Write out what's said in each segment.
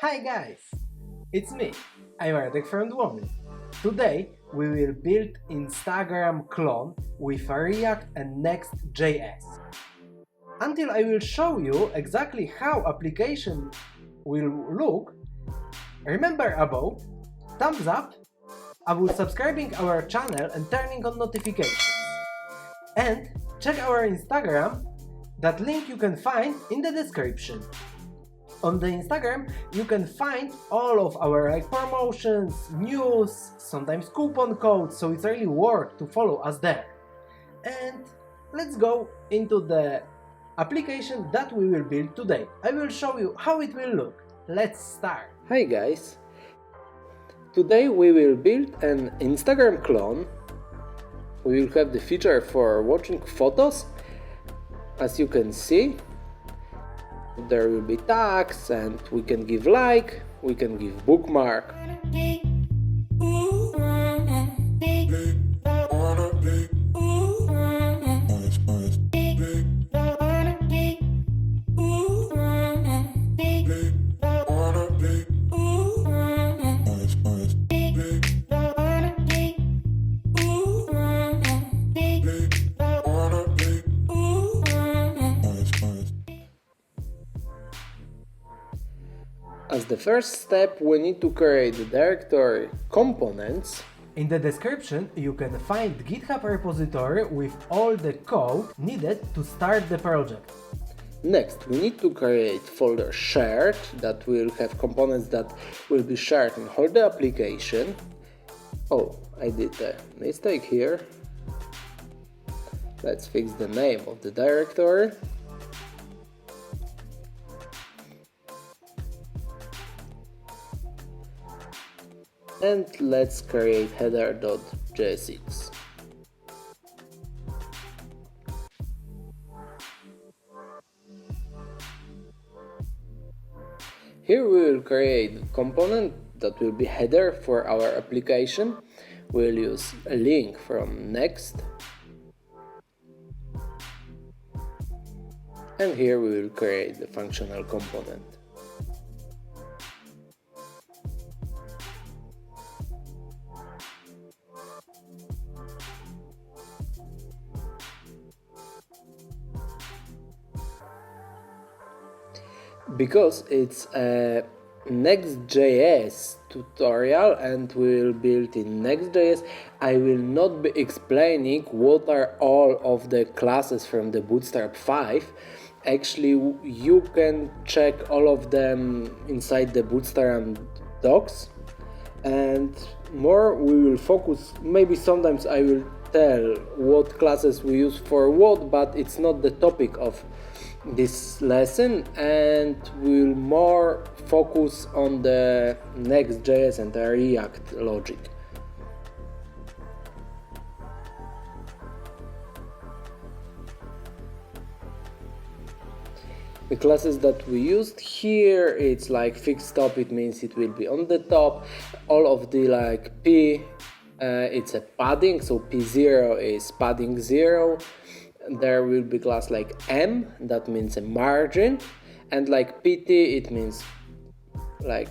Hi guys, it's me, I'm Artek from Dłomy. Today we will build Instagram clone with React and Next.js. Until I will show you exactly how application will look, remember about thumbs up, about subscribing our channel and turning on notifications. And check our Instagram, that link you can find in the description. On the Instagram, you can find all of our promotions, news, sometimes coupon codes, so it's really worth to follow us there. And let's go into the application that we will build today. I will show you how it will look. Let's start. Hi guys! Today we will build an Instagram clone. We will have the feature for watching photos. As you can see, there will be tags and we can give like, we can give bookmark. As the first step, we need to create the directory components. In the description, you can find GitHub repository with all the code needed to start the project. Next, we need to create folder shared that will have components that will be shared in whole the application. Oh, I did a mistake here. Let's fix the name of the directory. And let's create header.jsx. Here we will create a component that will be header for our application. We'll use a link from Next. And here we will create the functional component. Because it's a Next.js tutorial and we'll build in Next.js, I will not be explaining what are all of the classes from the Bootstrap 5. Actually, you can check all of them inside the Bootstrap docs. And more we will focus, maybe sometimes I will tell what classes we use for what, but it's not the topic of this lesson, and we'll more focus on the Next.js and the React logic. The classes that we used here, it's like fixed top, it means it will be on the top. All of the like P, it's a padding, so P0 is padding 0. There will be class like M, that means a margin, and like PT, it means like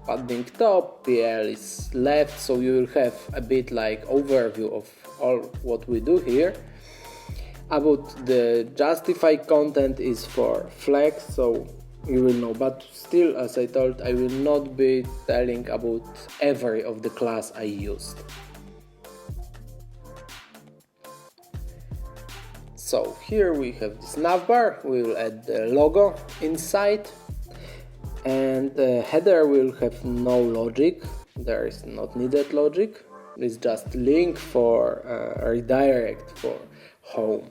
padding top, PL is left, so you will have a bit like overview of all what we do here. About the justify content is for flex, so you will know, but still, as I told, I will not be telling about every of the class I used. So here we have this navbar, we will add the logo inside, and the header will have no logic, there is not needed logic, it's just link for redirect for home.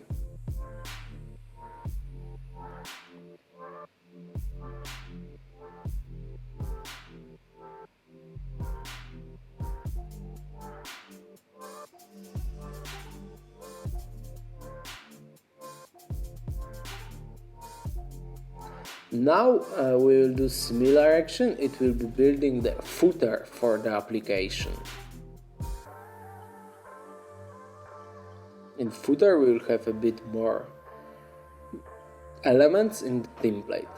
Now we will do similar action, it will be building the footer for the application. In footer we will have a bit more elements in the template.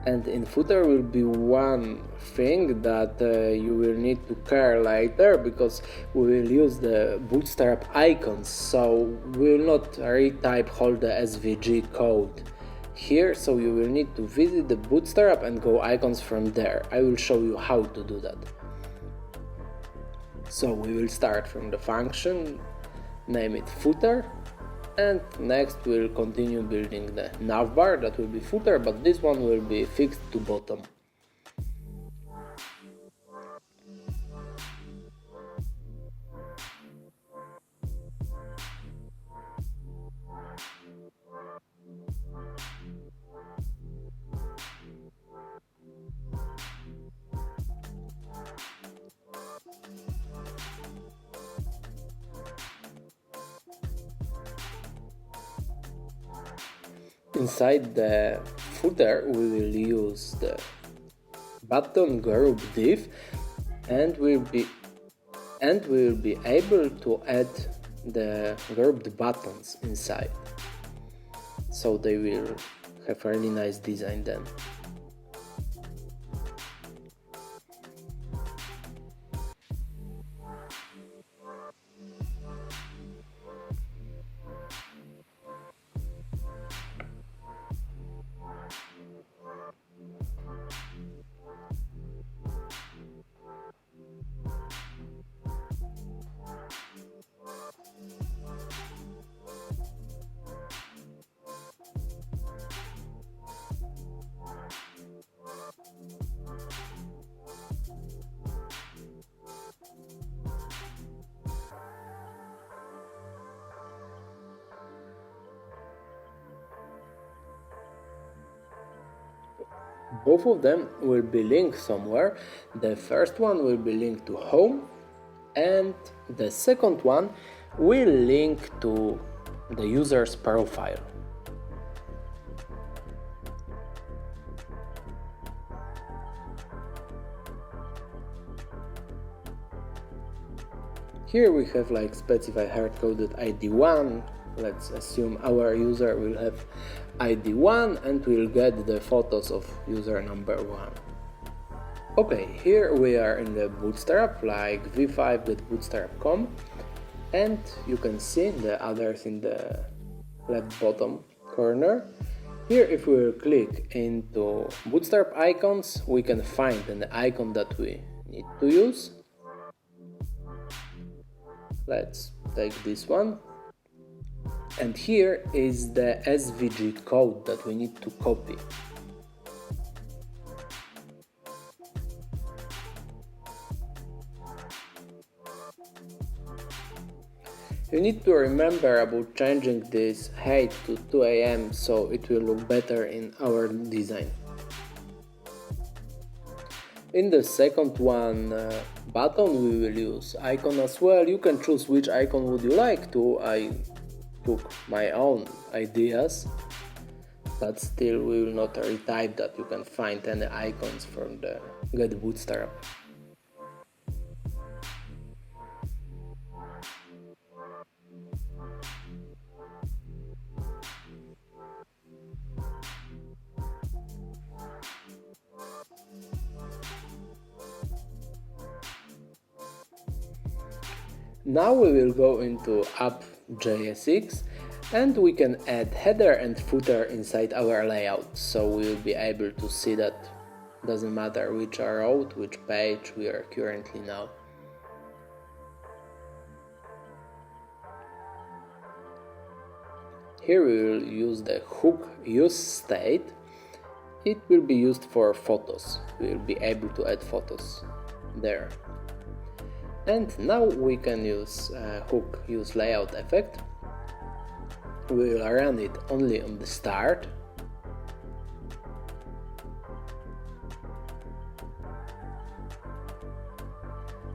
And in footer will be one thing that you will need to care later, because we will use the bootstrap icons, so we will not retype all the SVG code here, so you will need to visit the bootstrap and go icons from there. I will show you how to do that. So we will start from the function, name it footer, and next we'll continue building the navbar. That will be footer, but this one will be fixed to bottom. Inside the footer we will use the button group div, and we will be able to add the grouped buttons inside, so they will have a really nice design then. Both of them will be linked somewhere. The first one will be linked to home, and the second one will link to the user's profile. Here we have like specify hard-coded ID1. Let's assume our user will have ID1 and we'll get the photos of user number 1. Okay, here we are in the bootstrap, like v5.bootstrap.com, and you can see the others in the left bottom corner. Here, if we will click into bootstrap icons, we can find an icon that we need to use. Let's take this one. And here is the SVG code that we need to copy. You need to remember about changing this height to 2 AM so it will look better in our design. In the second one button we will use icon as well. You can choose which icon would you like to. I took my own ideas, but still we will not retype that. You can find any icons from the get bootstrap. Now we will go into app.jsx and we can add header and footer inside our layout, so we will be able to see that doesn't matter which route, which page we are currently now. Here we will use the hook use state. It will be used for photos. We will be able to add photos there. And now we can use hook use layout effect. We will run it only on the start.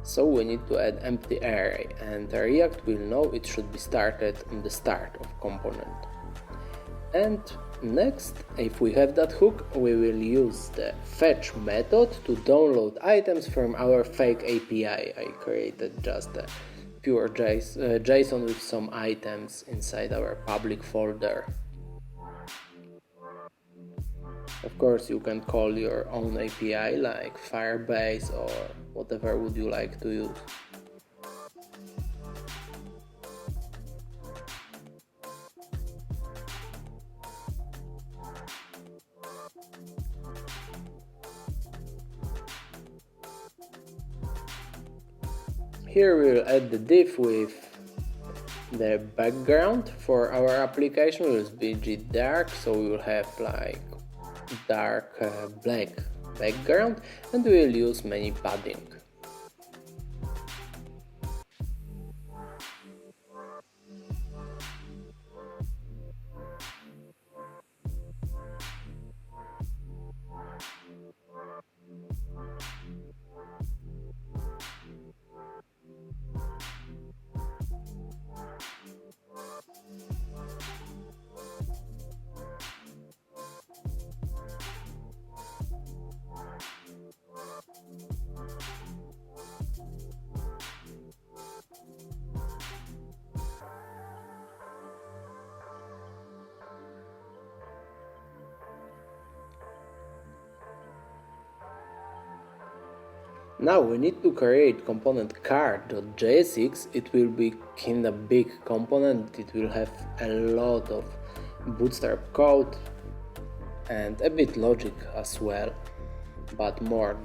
So we need to add empty array, and React will know it should be started on the start of component. And next, if we have that hook, we will use the fetch method to download items from our fake API. I created just a pure JSON with some items inside our public folder. Of course, you can call your own API like Firebase or whatever would you like to use. Here we'll add the div with the background for our application will be dark, so we will have like dark black background, and we will use many padding. Now we need to create component card.jsx. It will be kinda big component, it will have a lot of bootstrap code and a bit logic as well, but more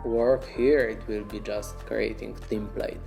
work here. It will be just creating template.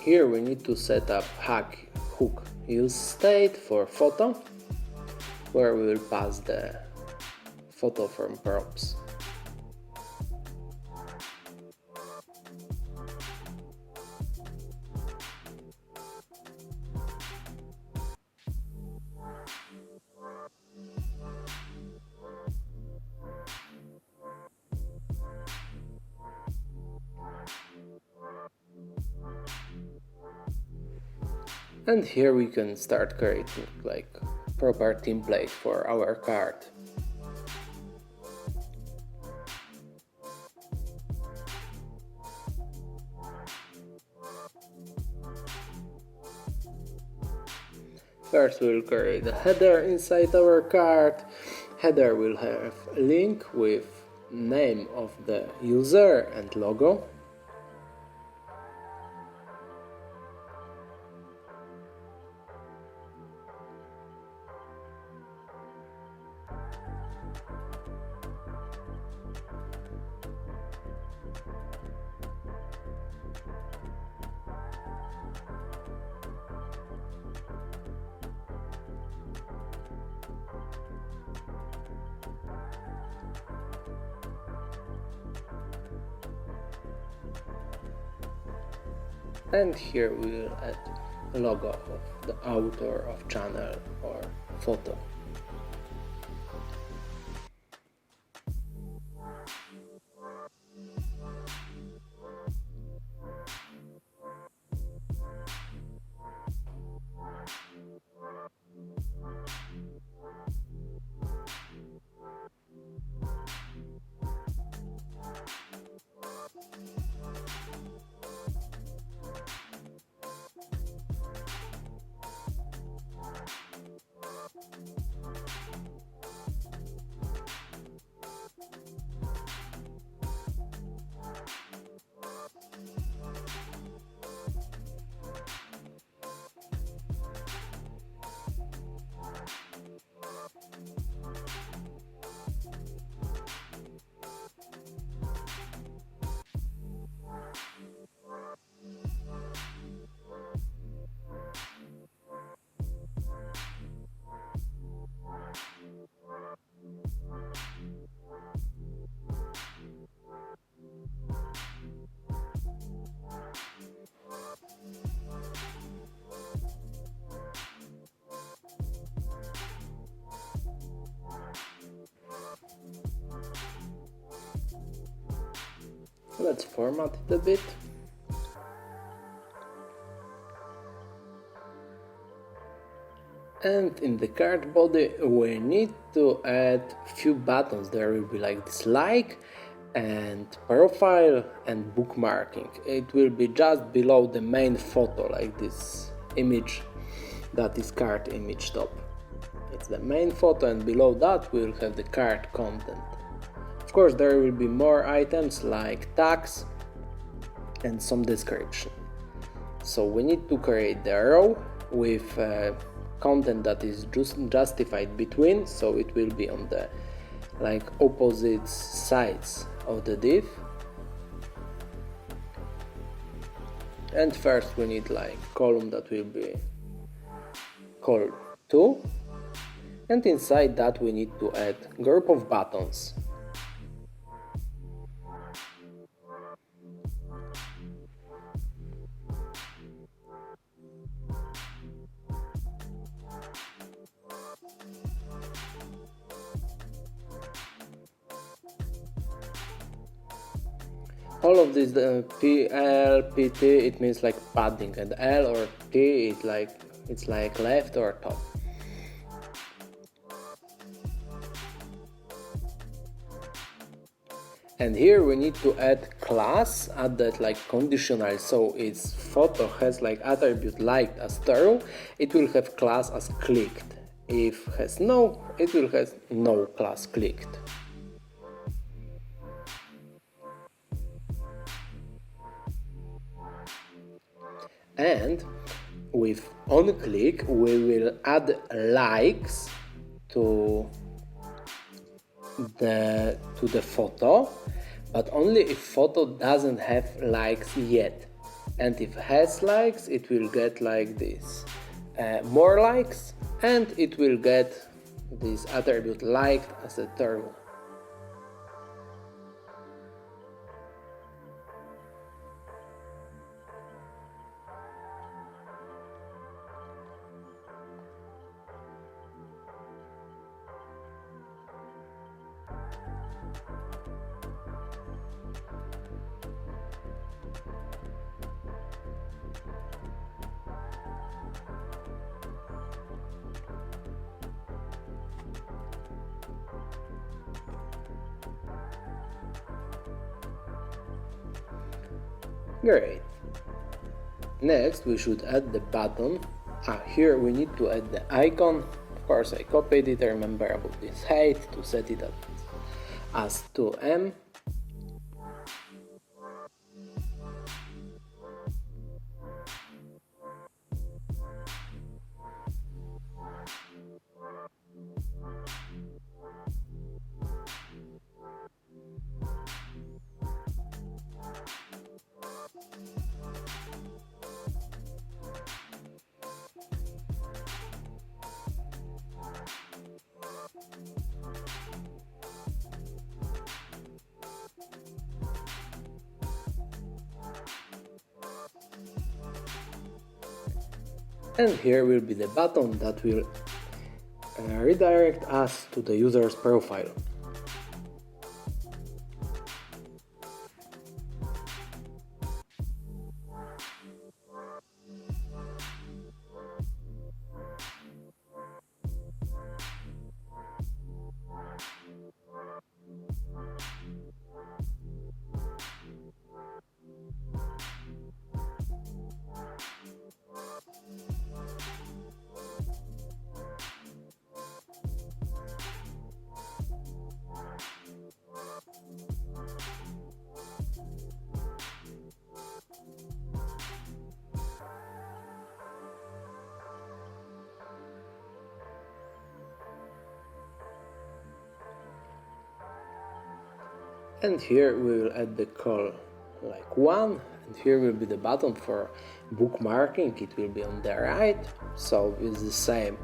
Here we need to set up hook use state for photo, where we will pass the photo from props. And here we can start creating like proper template for our card. First we'll create a header inside our card. Header will have a link with name of the user and logo. And here we will add a logo of the author of channel or photo. Let's format it a bit. And in the card body we need to add few buttons. There will be like this like and profile and bookmarking. It will be just below the main photo, like this image that is card image top. It's the main photo, and below that we will have the card content. Of course there will be more items like tags and some description. So we need to create the row with content that is justified between, so it will be on the like opposite sides of the div. And first we need like column that will be called 2, and inside that we need to add group of buttons. All of this PL, PT, it means like padding, and L or T it's like left or top. And here we need to add class at that like conditional, so its photo has like attribute liked as true, it will have class as clicked. If has no, it will have no class clicked. And with onClick we will add likes to the photo, but only if photo doesn't have likes yet. And if it has likes, it will get like this more likes, and it will get this attribute liked as a term. Great. Next we should add the button. Here we need to add the icon. Of course I copied it, I remember about this height to set it as 2M. And here will be the button that will redirect us to the user's profile. And here we will add the call like 1, and here will be the button for bookmarking. It will be on the right, so it's the same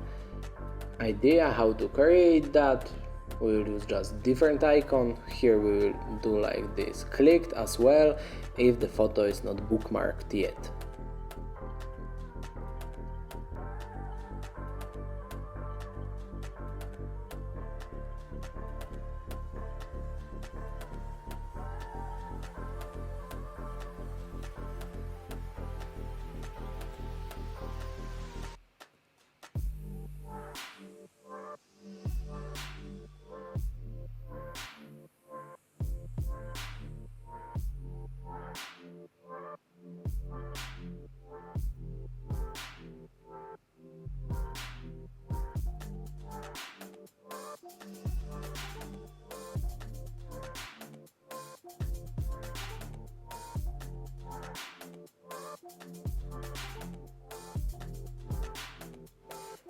idea how to create that. We will use just different icon. Here we will do like this, clicked as well if the photo is not bookmarked yet.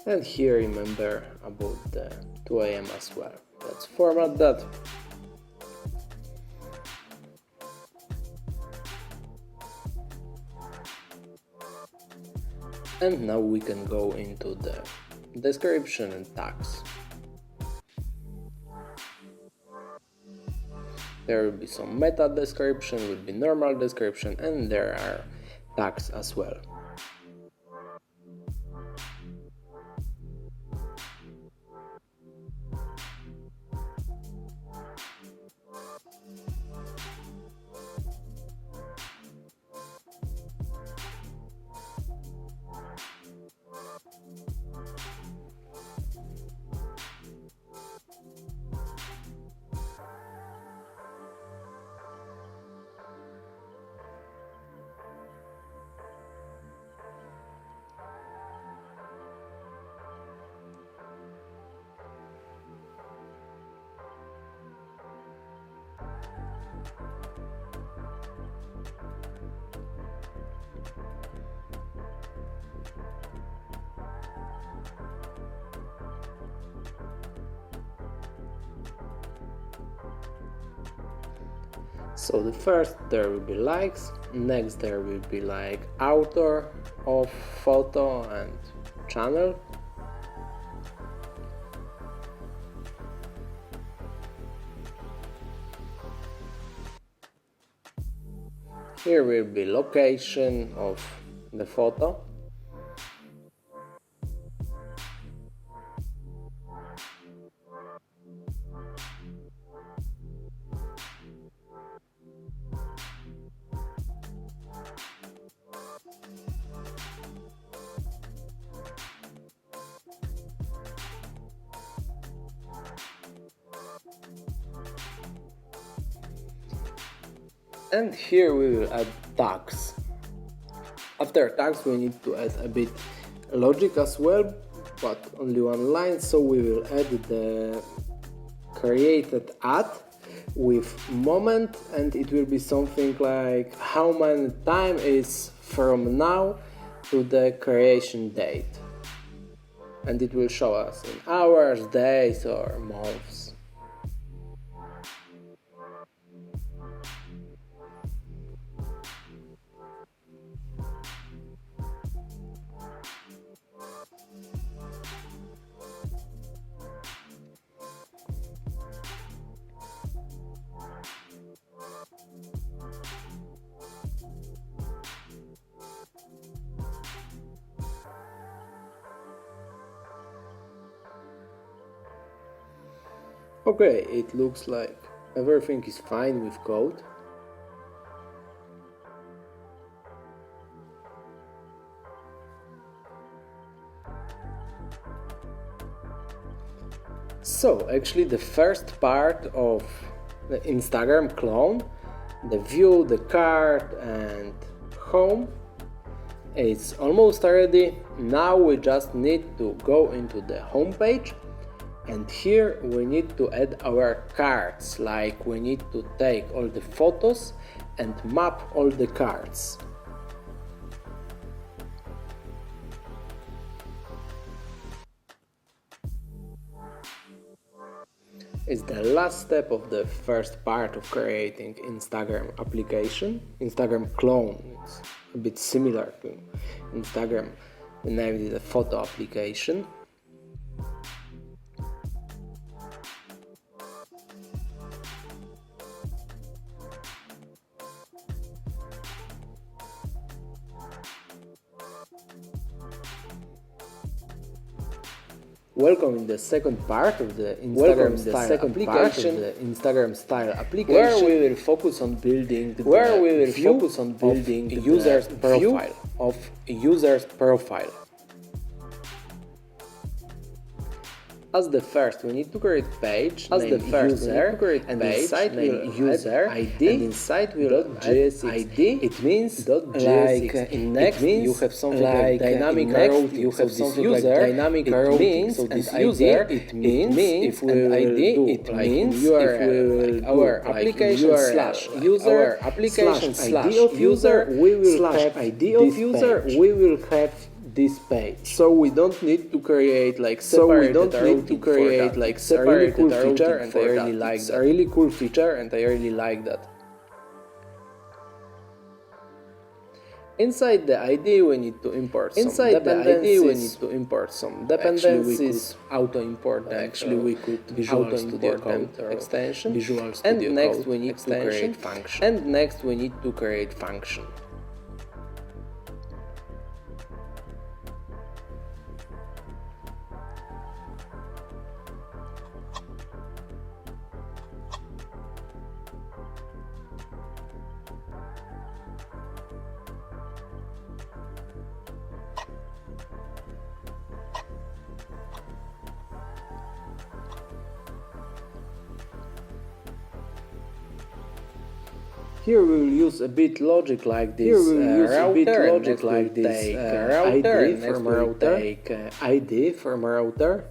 And here remember about the 2 a.m. as well. Let's format that. And now we can go into the description and tags. There will be some meta description, will be normal description, and there are tags as well. So the first there will be likes, next there will be like author of photo and channel. Here will be location of the photo. And here we will add tags. After tags we need to add a bit logic as well, but only one line, so we will add the created ad with moment, and it will be something like how many time is from now to the creation date, and it will show us in hours, days or months. Okay, it looks like everything is fine with code. So actually the first part of the Instagram clone, the view, the card and home, it's almost ready. Now we just need to go into the home page, and here we need to add our cards, like we need to take all the photos and map all the cards. It's the last step of the first part of creating Instagram application. Instagram clone, it's a bit similar to Instagram, we named it a photo application. Welcome in the second part of the Instagram style application, where we will focus on building the user's profile. As the first, we need to create page. And inside we'll user ID. And inside we'll add ID. It means like in next you have something like dynamic routing. You have something like dynamic routing. So this user it means if we will ID it means if we will our application slash user application slash ID of user we will have ID of user we will have this page. So we don't need to create like separated routing for that. It's a really cool feature and I really like that. It's a really cool feature and I really like that. Inside the ID we need to import some dependencies. Actually we could auto import them. Actually we could Visual Studio Code extension. Visual Studio and next we need to create function. And next we need to create function. Here we will use a bit logic like this. Here we will use a bit logic like this. ID from router. Take ID from router.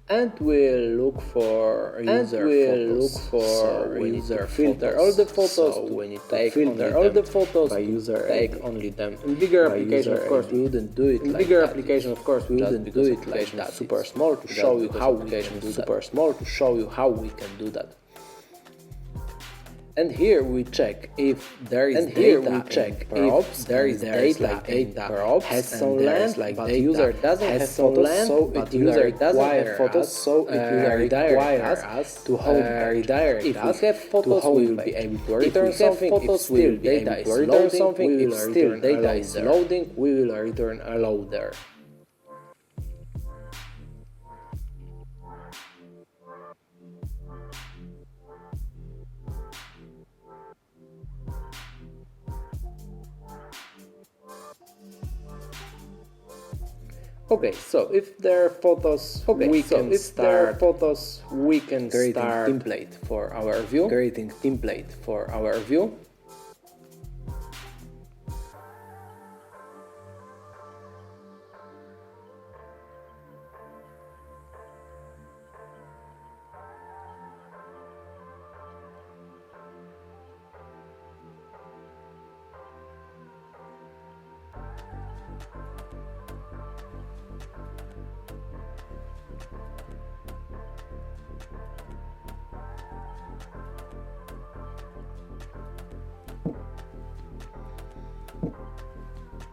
And we'll look for user photos. So we need to filter all the photos. So we need to filter all the photos by user take only them. In bigger application, of course, we wouldn't do it. In bigger application, of course, we wouldn't do it like that. Super small to show you how we can do that. Super small to show you how we can do that. And here we check if there is data props, there is data props has some length, like but user doesn't have photos, so it user doesn't have photos, so it will redirect us to home. If we have photos, we will be able to return something. If still data is loading, we will return data is loading. We will return a loader. Okay, so if there are photos, we can start creating template for our view. Creating template for our view.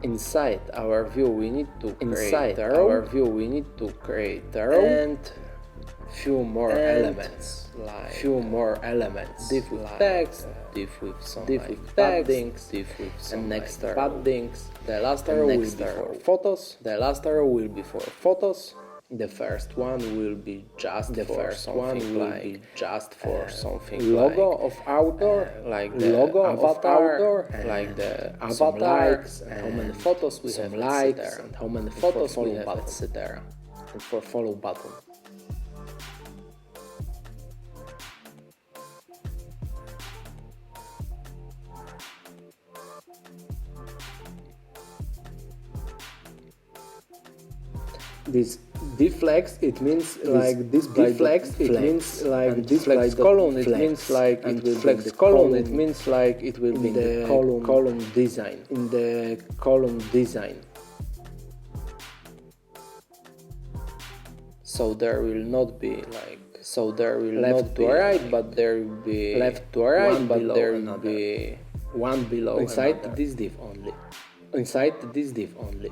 Inside our view we need to create a row and few more elements, like div with text, div with some paddings, div with some next paddings. The last arrow will be for photos. The last arrow will be for photos. The first one will be just for something like logo of author, like the logo avatar, like the avatar, likes, and how many photos we have, likes, and how many photos we have, etc. And for follow button. This deflex, it means like this deflex, it means like this flex column, it means like it will flex column, it means like it will be in the column design. In the column design. So there will not be like left to right, but there will be left to right, but there will be one below inside this div only. Inside this div only.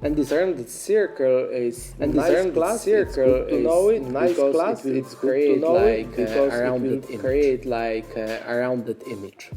And this rounded circle is nice class. It's good to know it. Nice class. It's good to know it because it will create like a rounded image.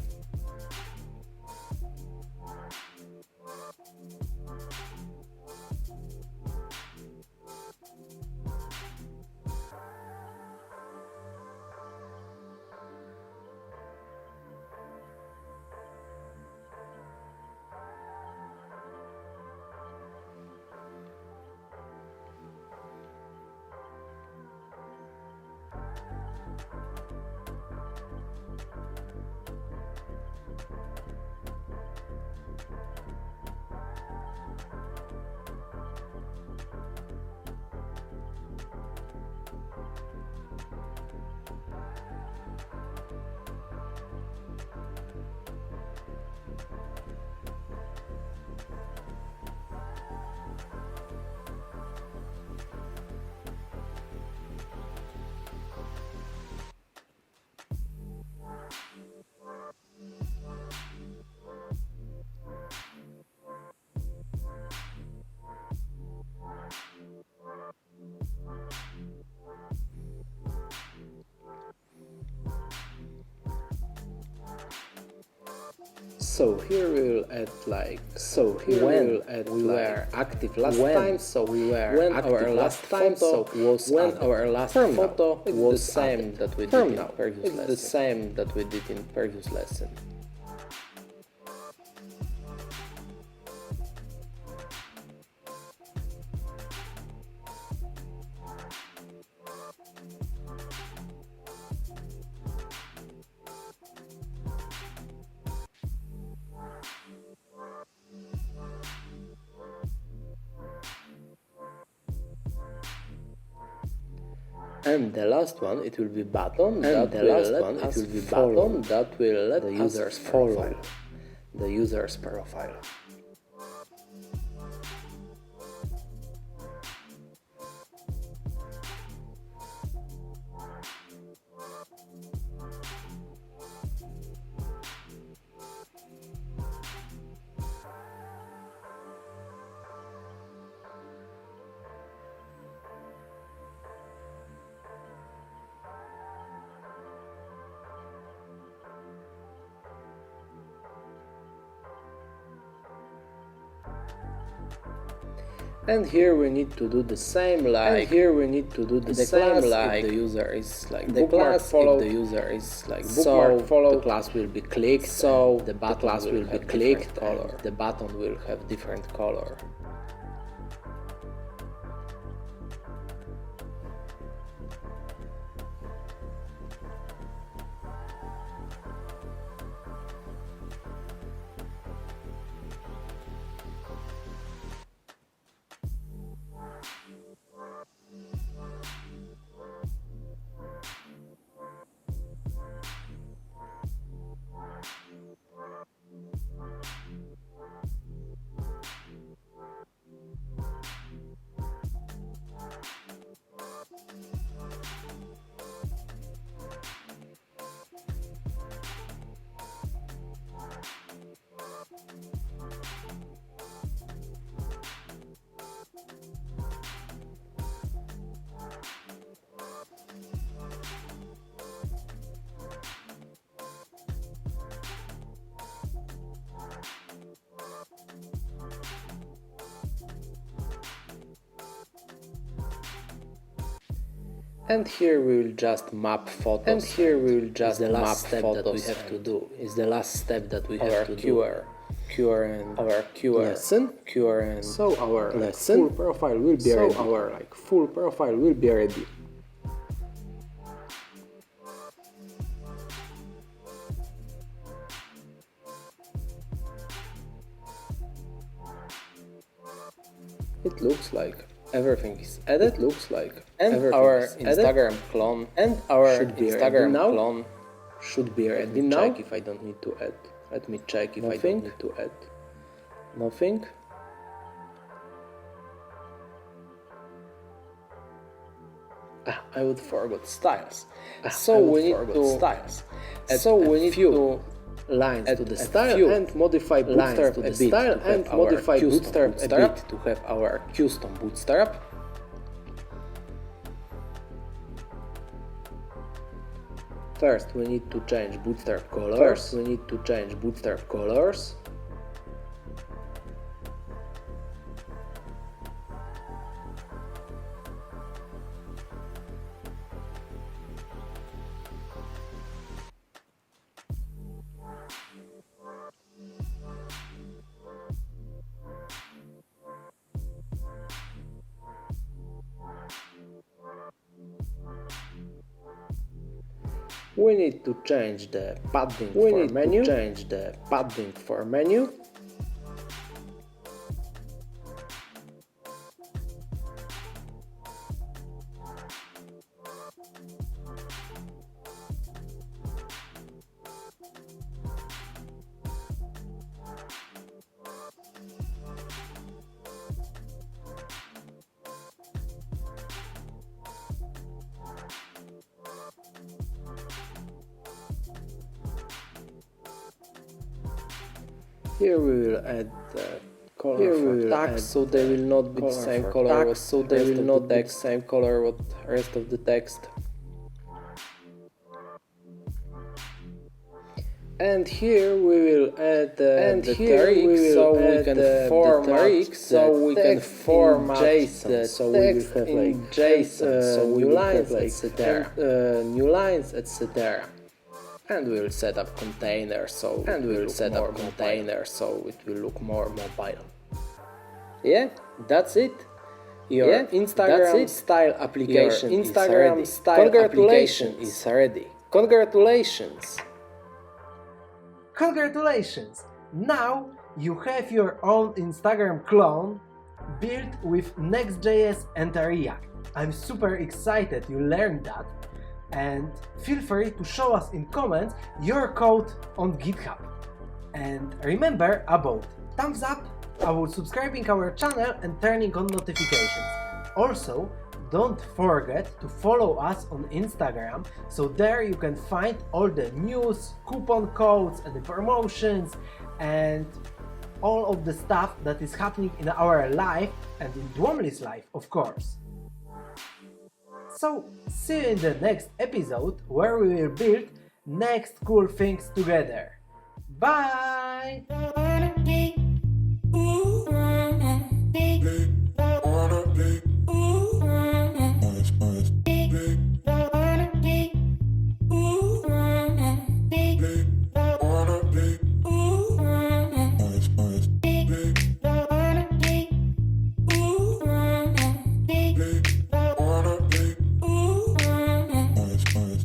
So here we will add like we were active last time. So we were when our last photo was when our last photo was the same that we did in previous lesson. The same that we did in previous lesson. And the last one, it will be button. And the last one, it will be button that will let the users follow the user's profile. And here we need to do the same like the user is like the class followed, the user is like bookmark followed, the class will be clicked, so the class will be clicked, color. The button will have different color. And here we will just map photos. And here we will just map step that we have to do. Is the last step that we have to do. QR and our QR lesson. QR and so our lesson full profile will be ready. Our full profile will be ready. It looks like everything is added. Looks like and our Instagram clone and our Instagram clone should be ready now. Check if I don't need to add. Let me check if I don't need to add. Nothing. I would forget styles. So we need to styles. So we need to lines to the style and modify bootstrap to the style and modify bootstrap a bit to have our custom bootstrap. First we need to change bootstrap colors. We need to change the padding for menu. Here we will add the color for tags, so they will not be the same color. So they will not be the same color with the rest of the text. And here we will add the tariq, so we can format so we can format JSON, so we will have like JSON, so new lines, etc. New lines, etc. And we will set up containers, so it will look more mobile. Yeah, that's it. Your Instagram style application is ready. Congratulations! Congratulations! Congratulations! Now you have your own Instagram clone built with Next.js and React. I'm super excited you learned that, and feel free to show us in comments your code on GitHub. And remember about thumbs up, about subscribing our channel and turning on notifications. Also, don't forget to follow us on Instagram, so there you can find all the news, coupon codes and the promotions and all of the stuff that is happening in our life and in Dwomli's life, of course. So, see you in the next episode where we will build next cool things together. Bye!